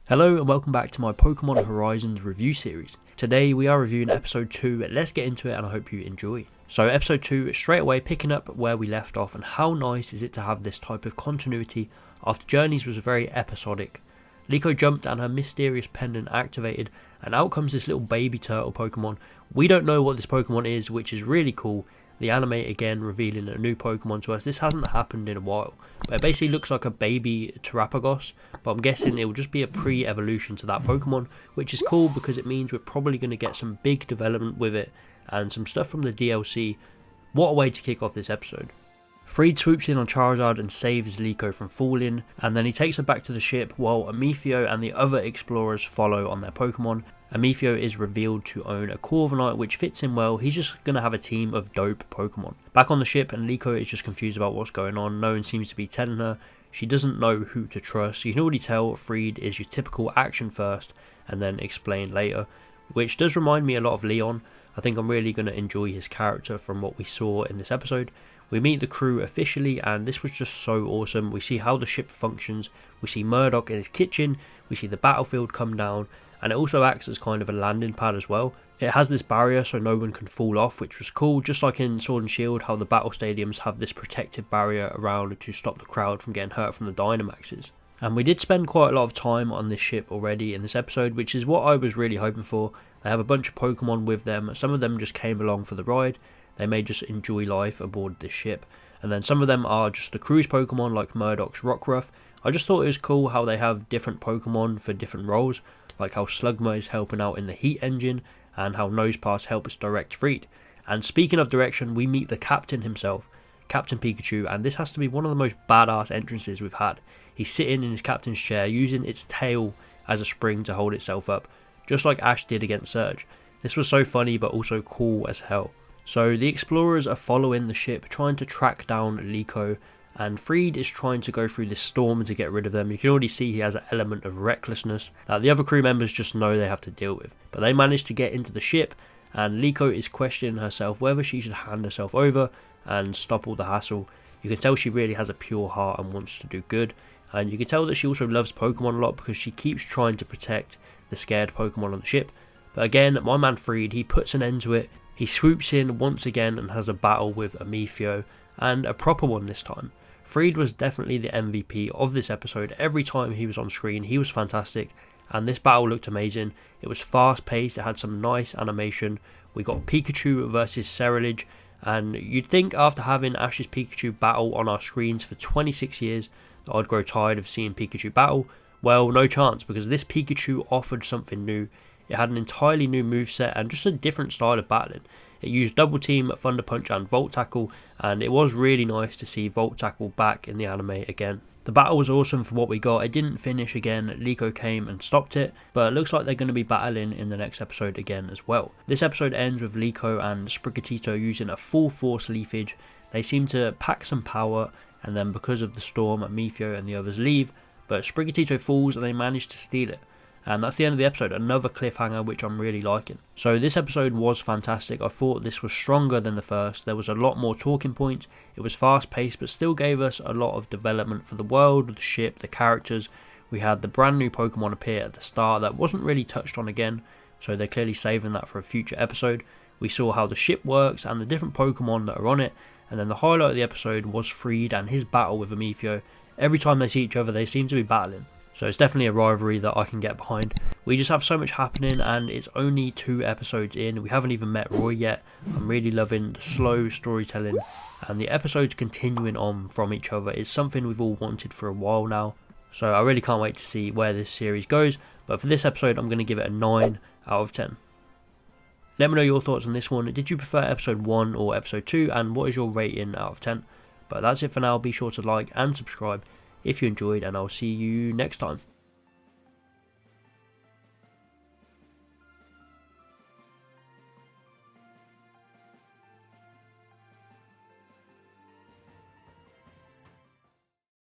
Hello and welcome back to my Pokemon Horizons review series. Today we are reviewing episode 2, let's get into it and I hope you enjoy. So episode 2, straight away picking up where we left off, and how nice is it to have this type of continuity after Journeys was very episodic. Liko jumped and her mysterious pendant activated, and out comes this little baby turtle Pokemon. We don't know what this Pokemon is, which is really cool. The anime again revealing a new Pokemon to us. This hasn't happened in a while, but it basically looks like a baby Terapagos, but I'm guessing it will just be a pre-evolution to that Pokemon, which is cool because it means we're probably going to get some big development with it and some stuff from the DLC. What a way to kick off this episode. FRIEDE swoops in on Charizard and saves Liko from falling, and then he takes her back to the ship while AMETHIO and the other explorers follow on their Pokemon. AMETHIO is revealed to own a Corviknight, which fits in well. He's just going to have a team of dope Pokemon. Back on the ship, and Liko is just confused about what's going on. No one seems to be telling her. She doesn't know who to trust. You can already tell FRIEDE is your typical action first and then explain later, which does remind me a lot of Leon. I think I'm really going to enjoy his character from what we saw in this episode. We meet the crew officially, and this was just so awesome. We see how the ship functions, we see Murdoch in his kitchen, we see the battlefield come down, and it also acts as kind of a landing pad as well. It has this barrier so no one can fall off, which was cool, just like in Sword and Shield, how the battle stadiums have this protective barrier around to stop the crowd from getting hurt from the Dynamaxes. And we did spend quite a lot of time on this ship already in this episode, which is what I was really hoping for. They have a bunch of Pokemon with them. Some of them just came along for the ride. They may just enjoy life aboard this ship. And then some of them are just the cruise Pokemon like Murdoch's Rockruff. I just thought it was cool how they have different Pokemon for different roles, like how Slugma is helping out in the heat engine and how Nosepass helps direct FRIEDE. And speaking of direction, we meet the captain himself, Captain Pikachu, and this has to be one of the most badass entrances we've had. He's sitting in his captain's chair using its tail as a spring to hold itself up, just like Ash did against Surge. This was so funny but also cool as hell. So the explorers are following the ship, trying to track down Liko, and FRIEDE is trying to go through this storm to get rid of them. You can already see he has an element of recklessness that the other crew members just know they have to deal with. But they manage to get into the ship, and Liko is questioning herself whether she should hand herself over and stop all the hassle. You can tell she really has a pure heart and wants to do good, and you can tell that she also loves Pokemon a lot because she keeps trying to protect the scared Pokemon on the ship. But again, my man FRIEDE, he puts an end to it. He swoops in once again and has a battle with AMETHIO, and a proper one this time. FRIEDE was definitely the MVP of this episode. Every time he was on screen, he was fantastic, and this battle looked amazing. It was fast paced, it had some nice animation. We got Pikachu versus Cerulege, and you'd think after having Ash's Pikachu battle on our screens for 26 years that I'd grow tired of seeing Pikachu battle. Well, no chance, because this Pikachu offered something new. It had an entirely new moveset and just a different style of battling. It used Double Team, Thunder Punch and Volt Tackle, and it was really nice to see Volt Tackle back in the anime again. The battle was awesome for what we got. It didn't finish again, Liko came and stopped it, but it looks like they're going to be battling in the next episode again as well. This episode ends with Liko and Sprigatito using a full force leafage. They seem to pack some power, and then because of the storm, AMETHIO and the others leave, but Sprigatito falls and they manage to steal it. And that's the end of the episode, another cliffhanger which I'm really liking. So this episode was fantastic. I thought this was stronger than the first. There was a lot more talking points. It was fast paced but still gave us a lot of development for the world, the ship, the characters. We had the brand new Pokemon appear at the start that wasn't really touched on again, so they're clearly saving that for a future episode. We saw how the ship works and the different Pokemon that are on it, and then the highlight of the episode was FRIEDE and his battle with AMETHIO. Every time they see each other they seem to be battling. So it's definitely a rivalry that I can get behind. We just have so much happening and it's only 2 episodes in. We haven't even met Roy yet. I'm really loving the slow storytelling, and the episodes continuing on from each other is something we've all wanted for a while now. So I really can't wait to see where this series goes. But for this episode I'm going to give it a 9 out of 10. Let me know your thoughts on this one. Did you prefer episode 1 or episode 2, and what is your rating out of 10? But that's it for now. Be sure to like and subscribe if you enjoyed, and I'll see you next time.